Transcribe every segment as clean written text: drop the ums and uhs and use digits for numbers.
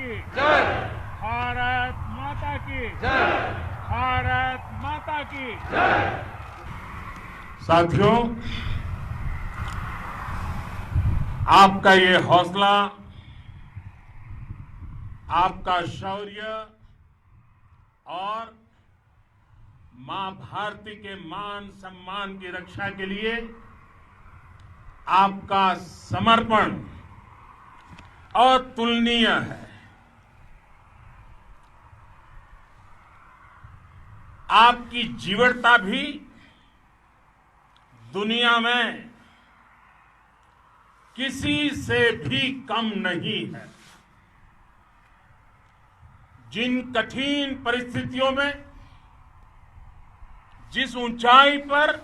की जय। भारत माता की जय। भारत माता की जय। साथियों, आपका ये हौसला, आपका शौर्य और मां भारती के मान सम्मान की रक्षा के लिए आपका समर्पण अतुलनीय है। आपकी जीवटता भी दुनिया में किसी से भी कम नहीं है। जिन कठिन परिस्थितियों में, जिस ऊंचाई पर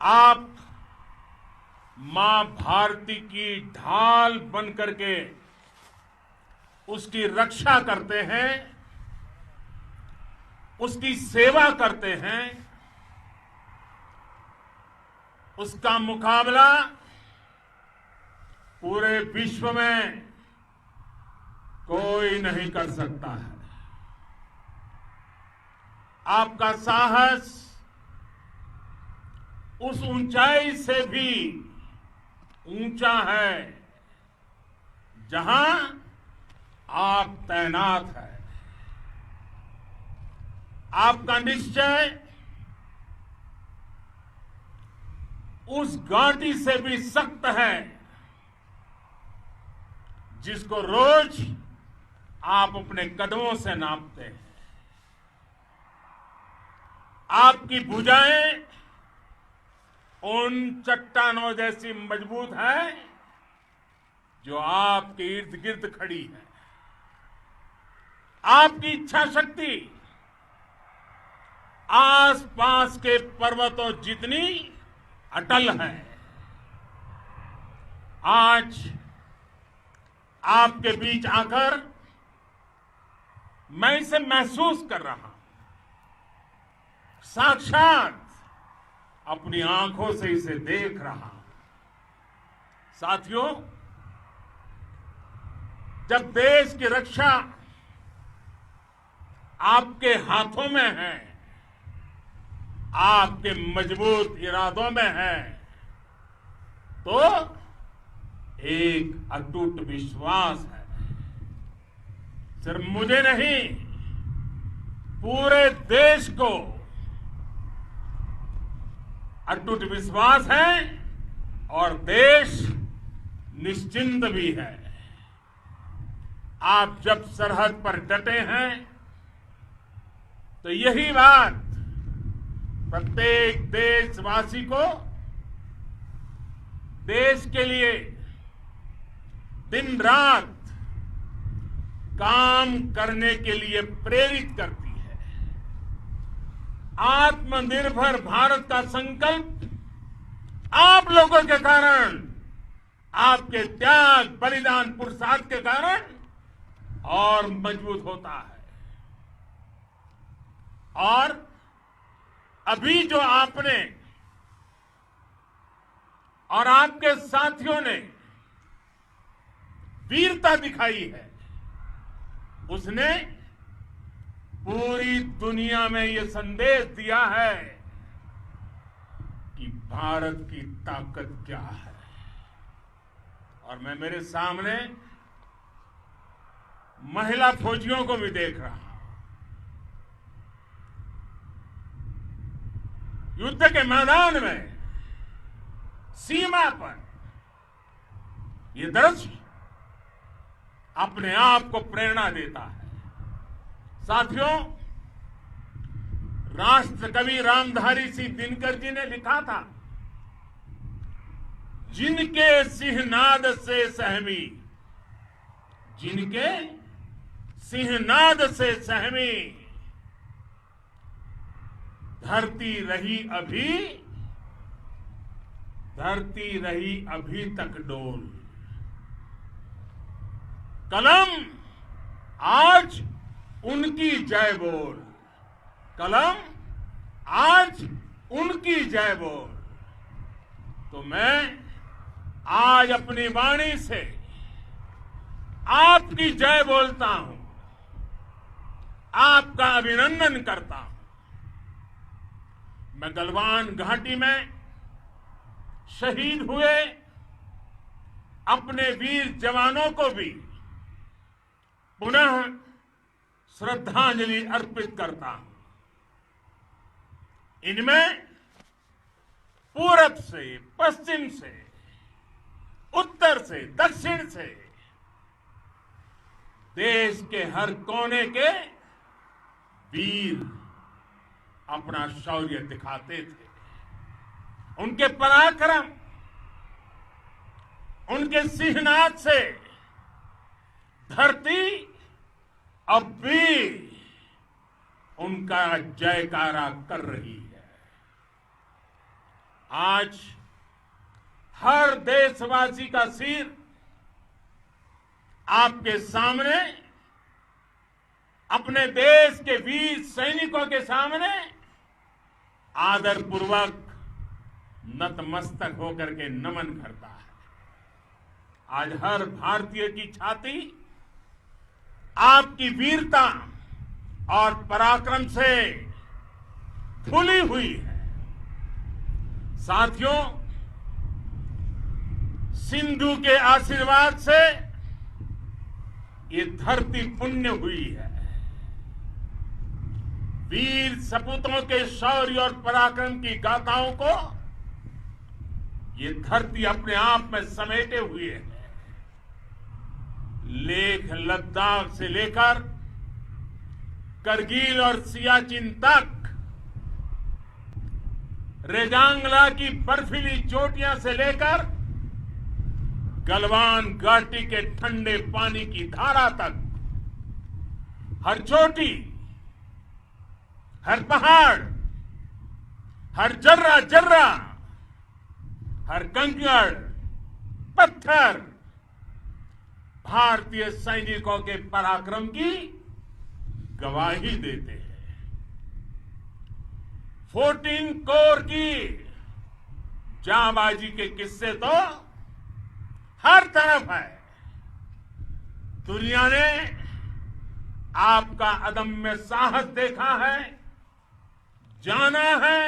आप मां भारती की ढाल बन करके उसकी रक्षा करते हैं, उसकी सेवा करते हैं, उसका मुकाबला पूरे विश्व में कोई नहीं कर सकता है। आपका साहस उस ऊंचाई से भी ऊंचा है जहां आप तैनात हैं। आपका निश्चय उस घाटी से भी सख्त है जिसको रोज आप अपने कदमों से नापते हैं। आपकी भुजाएं उन चट्टानों जैसी मजबूत है जो आपके इर्द गिर्द खड़ी है। आपकी इच्छा शक्ति आसपास के पर्वतों जितनी अटल है। आज आपके बीच आकर मैं इसे महसूस कर रहा हूं, साक्षात अपनी आंखों से इसे देख रहा हूं। साथियों, जब देश की रक्षा आपके हाथों में है, आपके मजबूत इरादों में है, तो एक अटूट विश्वास है। सिर्फ मुझे नहीं, पूरे देश को अटूट विश्वास है और देश निश्चिंत भी है। आप जब सरहद पर डटे हैं तो यही बात प्रत्येक देशवासी को देश के लिए दिन रात काम करने के लिए प्रेरित करती है। आत्मनिर्भर भारत का संकल्प आप लोगों के कारण, आपके त्याग बलिदान पुरुषार्थ के कारण और मजबूत होता है। और अभी जो आपने और आपके साथियों ने वीरता दिखाई है, उसने पूरी दुनिया में यह संदेश दिया है कि भारत की ताकत क्या है। और मैं मेरे सामने महिला फौजियों को भी देख रहा हूं। युद्ध के मैदान में, सीमा पर यह दृश्य अपने आप को प्रेरणा देता है। साथियों, राष्ट्र कवि रामधारी सिंह दिनकर जी ने लिखा था, जिनके सिंहनाद से सहमी, जिनके सिंहनाद से सहमी, धरती रही अभी तक डोल। कलम आज उनकी जय बोल, कलम आज उनकी जय बोल। तो मैं आज अपनी वाणी से आपकी जय बोलता हूं, आपका अभिनंदन करता हूं। मैं गलवान घाटी में शहीद हुए अपने वीर जवानों को भी पुनः श्रद्धांजलि अर्पित करता हूं। इनमें पूरब से, पश्चिम से, उत्तर से, दक्षिण से देश के हर कोने के वीर अपना शौर्य दिखाते थे। उनके पराक्रम, उनके सिंहनाद से धरती अब भी उनका जयकारा कर रही है। आज हर देशवासी का सिर आपके सामने, अपने देश के वीर सैनिकों के सामने आदरपूर्वक नतमस्तक होकर के नमन करता है। आज हर भारतीय की छाती आपकी वीरता और पराक्रम से फूली हुई है। साथियों, सिंधु के आशीर्वाद से ये धरती पुण्य हुई है। वीर सपूतों के शौर्य और पराक्रम की गाथाओं को ये धरती अपने आप में समेटे हुए है। लेह लद्दाख से लेकर करगिल और सियाचिन तक, रेजांगला की बर्फीली चोटियां से लेकर गलवान घाटी के ठंडे पानी की धारा तक, हर चोटी, हर पहाड़, हर जर्रा जर्रा, हर कंकड़ पत्थर भारतीय सैनिकों के पराक्रम की गवाही देते हैं। 14 कोर की जांबाजी के किस्से तो हर तरफ है। दुनिया ने आपका अदम्य साहस देखा है, जाना है।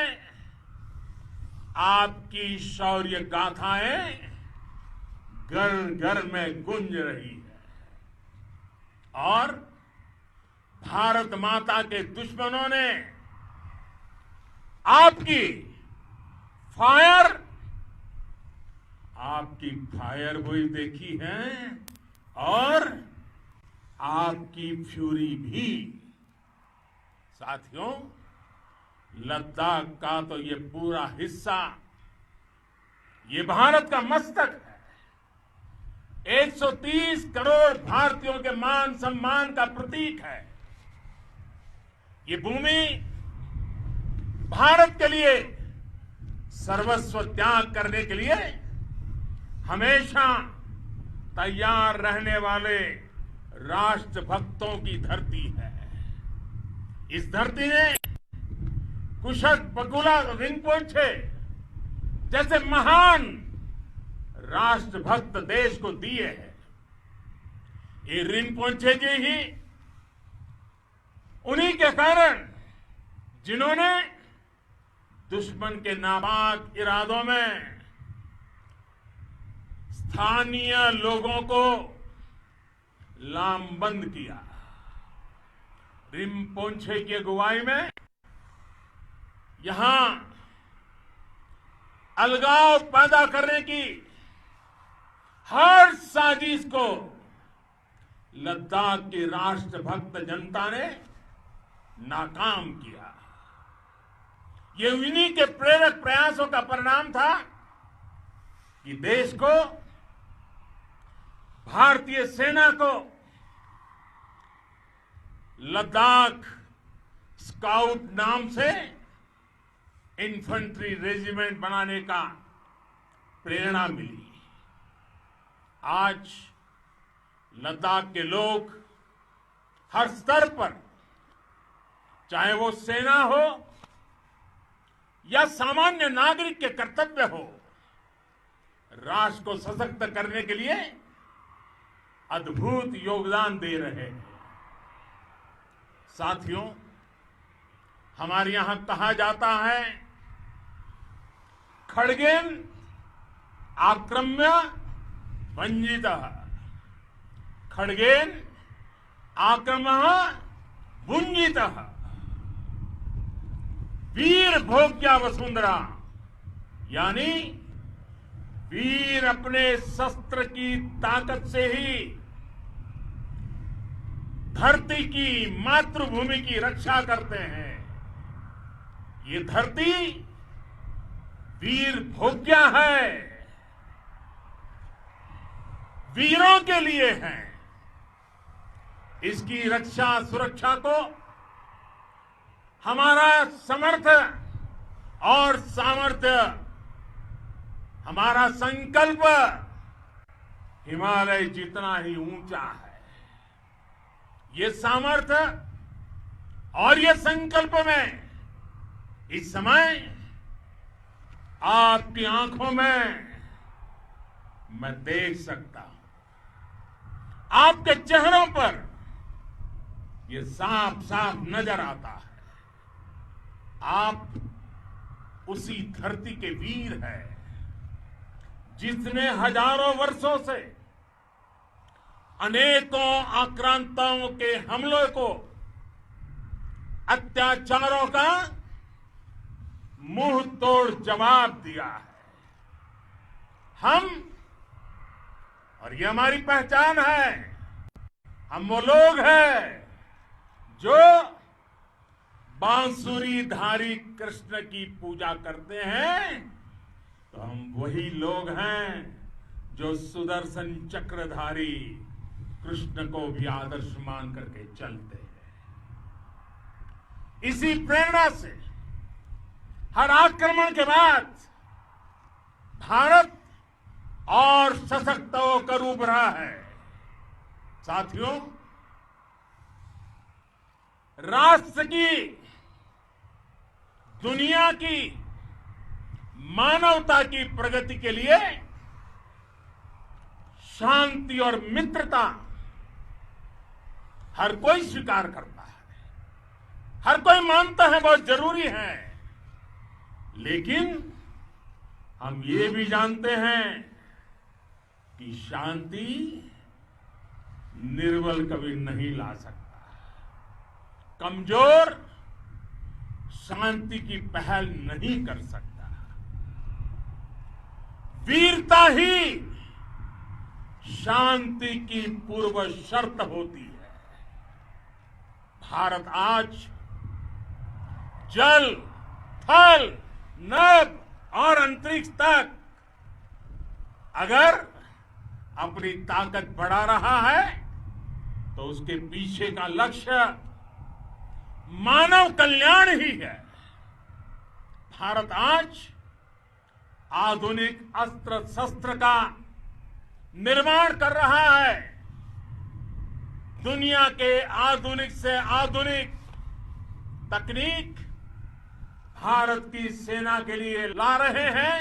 आपकी शौर्य गाथाएं घर घर में गूंज रही है और भारत माता के दुश्मनों ने आपकी फायर हुई देखी है और आपकी फ्यूरी भी। साथियों, लद्दाख का तो ये पूरा हिस्सा ये भारत का मस्तक है। 130 करोड़ भारतीयों के मान सम्मान का प्रतीक है। ये भूमि भारत के लिए सर्वस्व त्याग करने के लिए हमेशा तैयार रहने वाले राष्ट्रभक्तों की धरती है। इस धरती ने कुशक बकुला रिम्पोछे जैसे महान राष्ट्रभक्त देश को दिए हैं। ये रिम्पोछे जी ही उन्हीं के कारण जिन्होंने दुश्मन के नापाक इरादों में स्थानीय लोगों को लामबंद किया। रिम्पोछे की अगुवाई में यहां अलगाव पैदा करने की हर साजिश को लद्दाख की राष्ट्रभक्त जनता ने नाकाम किया। ये इन्हीं के प्रेरक प्रयासों का परिणाम था कि देश को, भारतीय सेना को लद्दाख स्काउट नाम से इन्फेंट्री रेजिमेंट बनाने का प्रेरणा मिली। आज लद्दाख के लोग हर स्तर पर, चाहे वो सेना हो या सामान्य नागरिक के कर्तव्य हो, राष्ट्र को सशक्त करने के लिए अद्भुत योगदान दे रहे हैं। साथियों, हमारे यहां कहा जाता है, खड्गेन आक्रम्य भंजितः, खड्गेन आक्रम्य भुंजितः। वीर भोग्या वसुंधरा, यानी वीर अपने शस्त्र की ताकत से ही धरती की, मातृभूमि की रक्षा करते हैं। ये धरती वीर भोग्या है, वीरों के लिए है। इसकी रक्षा सुरक्षा को हमारा समर्थ और सामर्थ्य, हमारा संकल्प हिमालय जितना ही ऊंचा है। ये सामर्थ्य और ये संकल्प में इस समय आपकी आंखों में मैं देख सकता हूं, आपके चेहरों पर ये साफ साफ नजर आता है। आप उसी धरती के वीर हैं जिसने हजारों वर्षों से अनेकों आक्रांताओं के हमलों को, अत्याचारों का मुंह तोड़ जवाब दिया है। हम, और ये हमारी पहचान है, हम वो लोग हैं जो बांसुरीधारी कृष्ण की पूजा करते हैं, तो हम वही लोग हैं जो सुदर्शन चक्रधारी कृष्ण को भी आदर्श मान करके चलते हैं। इसी प्रेरणा से हर आक्रमण के बाद भारत और सशक्त होकर उभरा है। साथियों, राष्ट्र की, दुनिया की, मानवता की प्रगति के लिए शांति और मित्रता हर कोई स्वीकार करता है, हर कोई मानता है बहुत जरूरी है। लेकिन हम ये भी जानते हैं कि शांति निर्बल कभी नहीं ला सकता। कमजोर शांति की पहल नहीं कर सकता। वीरता ही शांति की पूर्व शर्त होती है। भारत आज जल, थल, नभ और अंतरिक्ष तक अगर अपनी ताकत बढ़ा रहा है तो उसके पीछे का लक्ष्य मानव कल्याण ही है। भारत आज आधुनिक अस्त्र शस्त्र का निर्माण कर रहा है। दुनिया के आधुनिक से आधुनिक तकनीक भारत की सेना के लिए ला रहे हैं,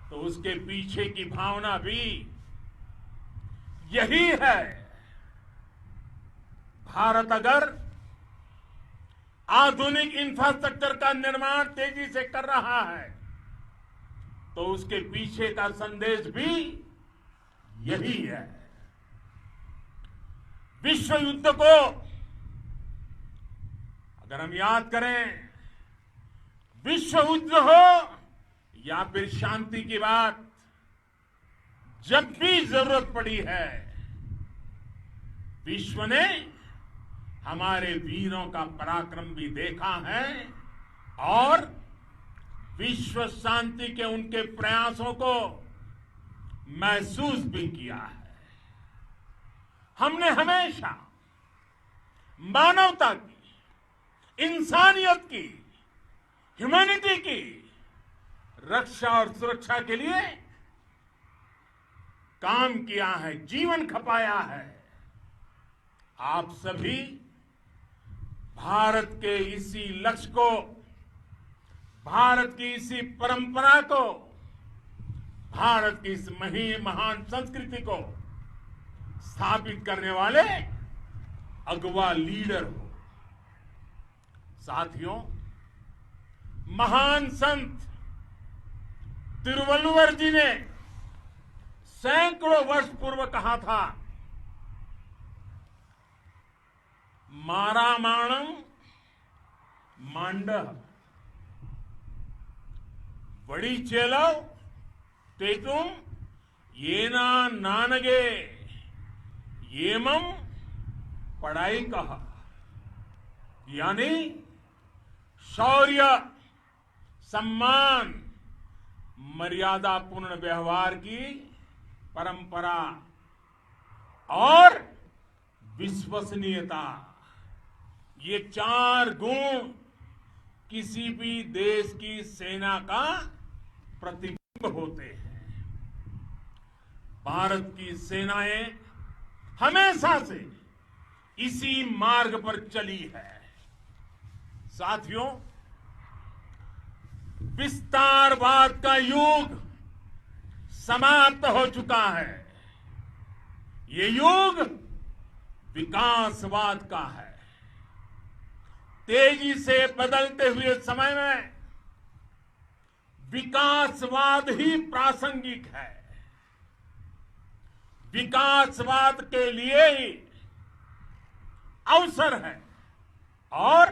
तो उसके पीछे की भावना भी यही है। भारत अगर आधुनिक इंफ्रास्ट्रक्चर का निर्माण तेजी से कर रहा है तो उसके पीछे का संदेश भी यही है। विश्व युद्ध को अगर हम याद करें, विश्व युद्ध हो या फिर शांति की बात, जब भी जरूरत पड़ी है, विश्व ने हमारे वीरों का पराक्रम भी देखा है और विश्व शांति के उनके प्रयासों को महसूस भी किया है। हमने हमेशा मानवता की, इंसानियत की, ह्यूमैनिटी की रक्षा और सुरक्षा के लिए काम किया है, जीवन खपाया है। आप सभी भारत के इसी लक्ष्य को, भारत की इसी परंपरा को, भारत की इस महान संस्कृति को स्थापित करने वाले अगवा लीडर हो। साथियों, महान संत तिरुवल्लुवर जी ने सैकड़ों वर्ष पूर्व कहा था, मारामाणम मांडह वड़ी चेलव तेतुम येना नानगे येमम पढ़ाई कहा। यानी शौर्य, सम्मान, मर्यादापूर्ण व्यवहार की परंपरा और विश्वसनीयता, ये 4 गुण किसी भी देश की सेना का प्रतिबिंब होते हैं। भारत की सेनाएं हमेशा से इसी मार्ग पर चली है। साथियों, विस्तारवाद का युग समाप्त हो चुका है। ये युग विकासवाद का है। तेजी से बदलते हुए समय में विकासवाद ही प्रासंगिक है। विकासवाद के लिए ही अवसर है और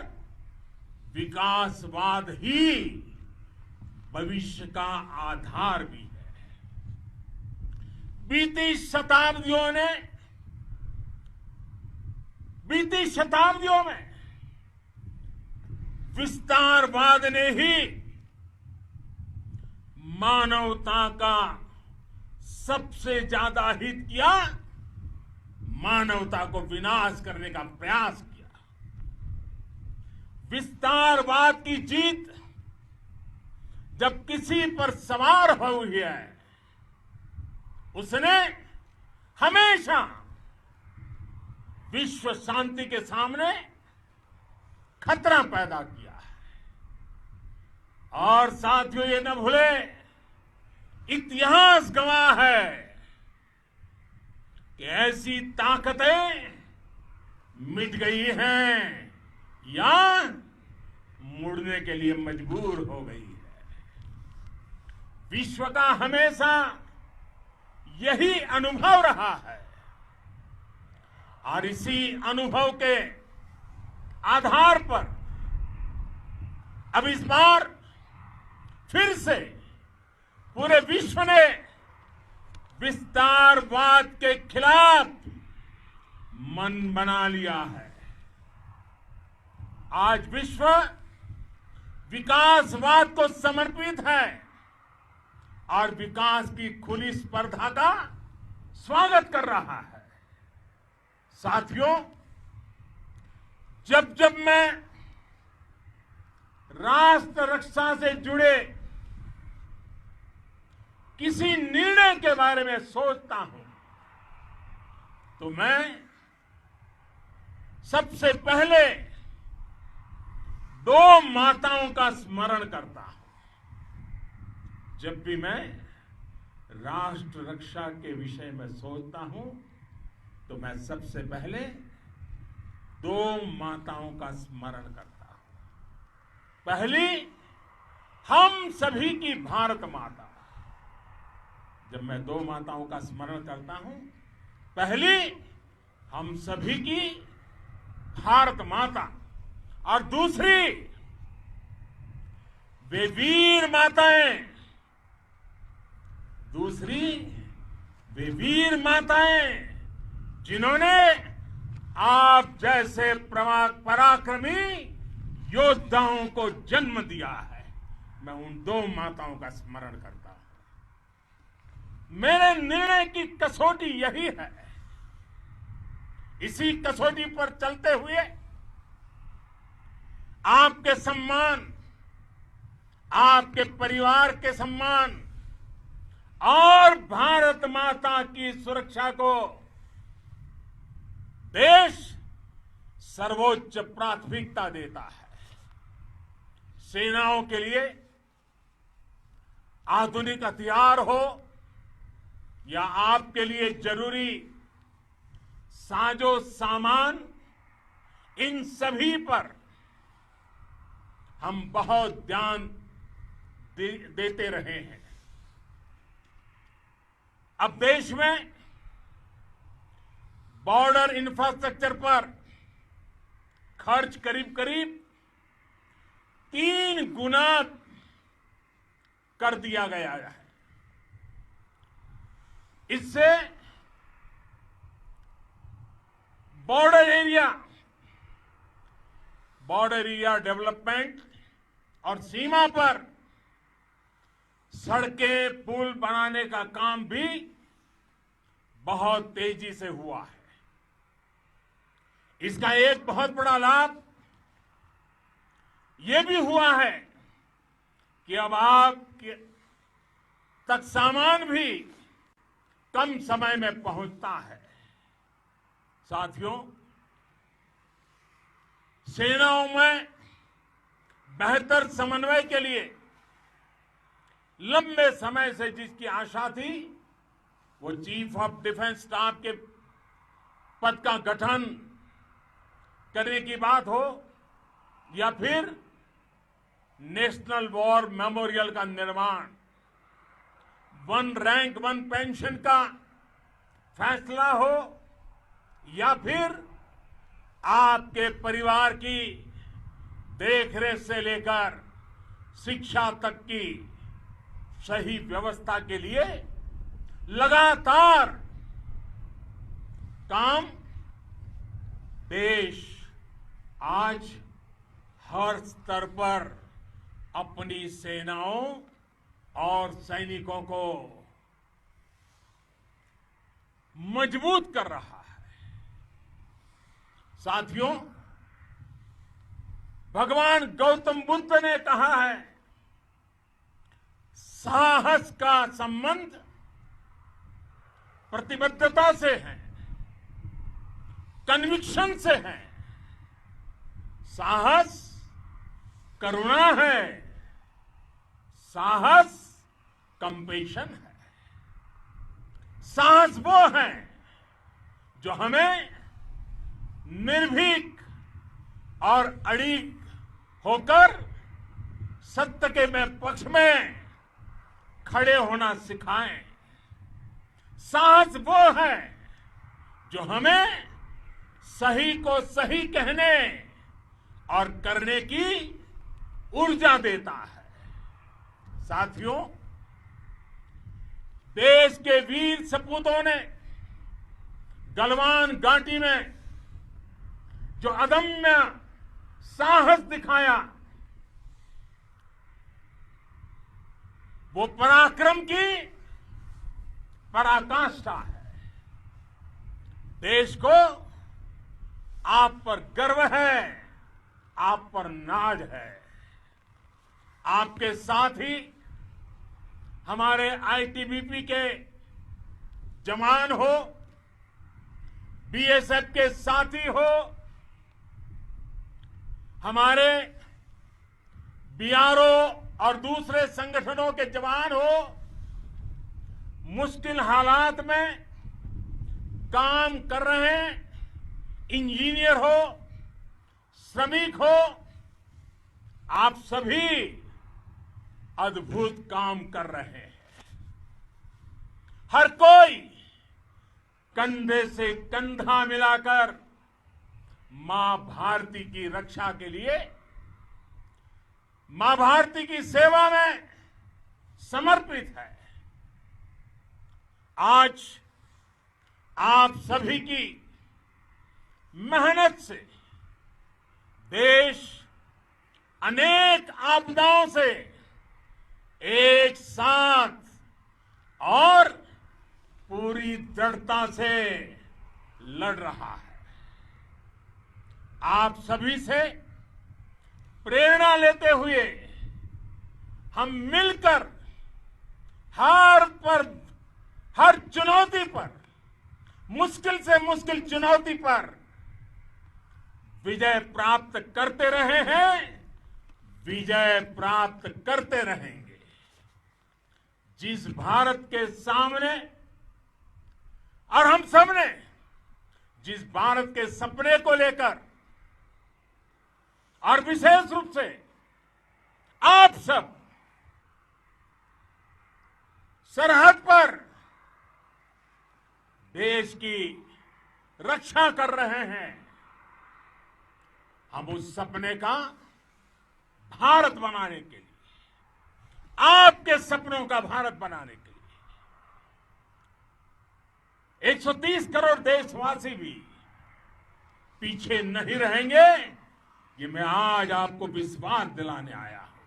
विकासवाद ही भविष्य का आधार भी है। बीती शताब्दियों में विस्तारवाद ने ही मानवता का सबसे ज्यादा हित किया, मानवता को विनाश करने का प्रयास किया। विस्तारवाद की जीत जब किसी पर सवार हुई है, उसने हमेशा विश्व शांति के सामने खतरा पैदा किया है। और साथियों, ये न भूले, इतिहास गवाह है कि ऐसी ताकतें मिट गई हैं या मुड़ने के लिए मजबूर हो गई है। विश्व का हमेशा यही अनुभव रहा है और इसी अनुभव के आधार पर अब इस बार फिर से पूरे विश्व ने विस्तारवाद के खिलाफ मन बना लिया है। आज विश्व विकासवाद को समर्पित है और विकास की खुली स्पर्धा का स्वागत कर रहा है। साथियों, जब जब मैं राष्ट्र रक्षा से जुड़े किसी निर्णय के बारे में सोचता हूं, तो मैं सबसे पहले 2 माताओं का स्मरण करता हूं। जब भी मैं राष्ट्र रक्षा के विषय में सोचता हूं, तो मैं सबसे पहले 2 माताओं का स्मरण करता हूं। पहली, हम सभी की भारत माता। जब मैं 2 माताओं का स्मरण करता हूं, पहली हम सभी की भारत माता और दूसरी वे वीर माताएं, जिन्होंने आप जैसे पराक्रमी योद्धाओं को जन्म दिया है। मैं उन 2 माताओं का स्मरण करता हूं। मेरे निर्णय की कसौटी यही है। इसी कसौटी पर चलते हुए आपके सम्मान, आपके परिवार के सम्मान और भारत माता की सुरक्षा को देश सर्वोच्च प्राथमिकता देता है। सेनाओं के लिए आधुनिक हथियार हो या आपके लिए जरूरी साजो सामान, इन सभी पर हम बहुत ध्यान देते रहे हैं। अब देश में बॉर्डर इंफ्रास्ट्रक्चर पर खर्च करीब करीब 3 गुना कर दिया गया है। इससे बॉर्डर एरिया डेवलपमेंट और सीमा पर सड़कें पुल बनाने का काम भी बहुत तेजी से हुआ है। इसका एक बहुत बड़ा लाभ यह भी हुआ है कि अब आप तक सामान भी कम समय में पहुंचता है। साथियों, सेनाओं में बेहतर समन्वय के लिए लंबे समय से जिसकी आशा थी, वो चीफ ऑफ डिफेंस स्टाफ के पद का गठन करने की बात हो या फिर नेशनल वॉर मेमोरियल का निर्माण, 1 रैंक 1 पेंशन का फैसला हो या फिर आपके परिवार की देखरेख से लेकर शिक्षा तक की सही व्यवस्था के लिए लगातार काम देश आज हर स्तर पर अपनी सेनाओं और सैनिकों को मजबूत कर रहा है। साथियों, भगवान गौतम बुद्ध ने कहा है, साहस का संबंध प्रतिबद्धता से है, कन्विक्शन से है। साहस करुणा है, साहस कंपेशन है। साहस वो है जो हमें निर्भीक और अड़िग होकर सत्य के पक्ष में खड़े होना सिखाएं। साहस वो है जो हमें सही को सही कहने और करने की ऊर्जा देता है। साथियों, देश के वीर सपूतों ने गलवान घाटी में जो अदम्य साहस दिखाया, वो पराक्रम की पराकाष्ठा है। देश को आप पर गर्व है, आप पर नाज है। आपके साथ ही हमारे आईटीबीपी के जवान हो, बीएसएफ के साथी हो, हमारे बीआरओ और दूसरे संगठनों के जवान हो, मुश्किल हालात में काम कर रहे इंजीनियर हो, श्रमिक हो, आप सभी अद्भुत काम कर रहे हैं। हर कोई कंधे से कंधा मिलाकर मां भारती की रक्षा के लिए, मां भारती की सेवा में समर्पित है। आज आप सभी की मेहनत से देश अनेक आपदाओं से एक साथ और पूरी दृढ़ता से लड़ रहा है। आप सभी से प्रेरणा लेते हुए हम मिलकर हर चुनौती पर, मुश्किल से मुश्किल चुनौती पर विजय प्राप्त करते रहे हैं, विजय प्राप्त करते रहेंगे। जिस भारत के सामने और हम सबने जिस भारत के सपने को लेकर और विशेष रूप से आप सब सरहद पर देश की रक्षा कर रहे हैं, हम उस सपने का भारत बनाने के लिए, आपके सपनों का भारत बनाने के लिए 130 करोड़ देशवासी भी पीछे नहीं रहेंगे, ये मैं आज आपको विश्वास दिलाने आया हूं।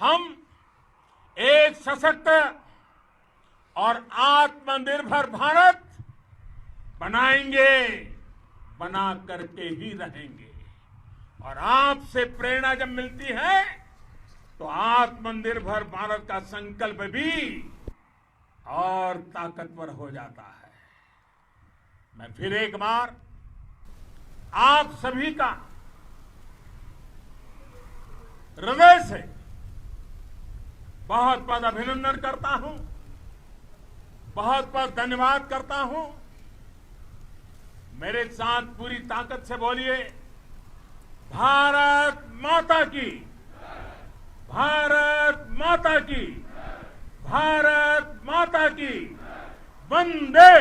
हम एक सशक्त और आत्मनिर्भर भारत बनाएंगे, बना करके ही रहेंगे। और आपसे प्रेरणा जब मिलती है तो आत्मनिर्भर भारत का संकल्प भी और ताकतवर हो जाता है। मैं फिर एक बार आप सभी का हृदय से बहुत बहुत अभिनंदन करता हूं, बहुत बहुत धन्यवाद करता हूं। मेरे साथ पूरी ताकत से बोलिए, भारत माता की, भारत माता की, भारत माता की, वंदे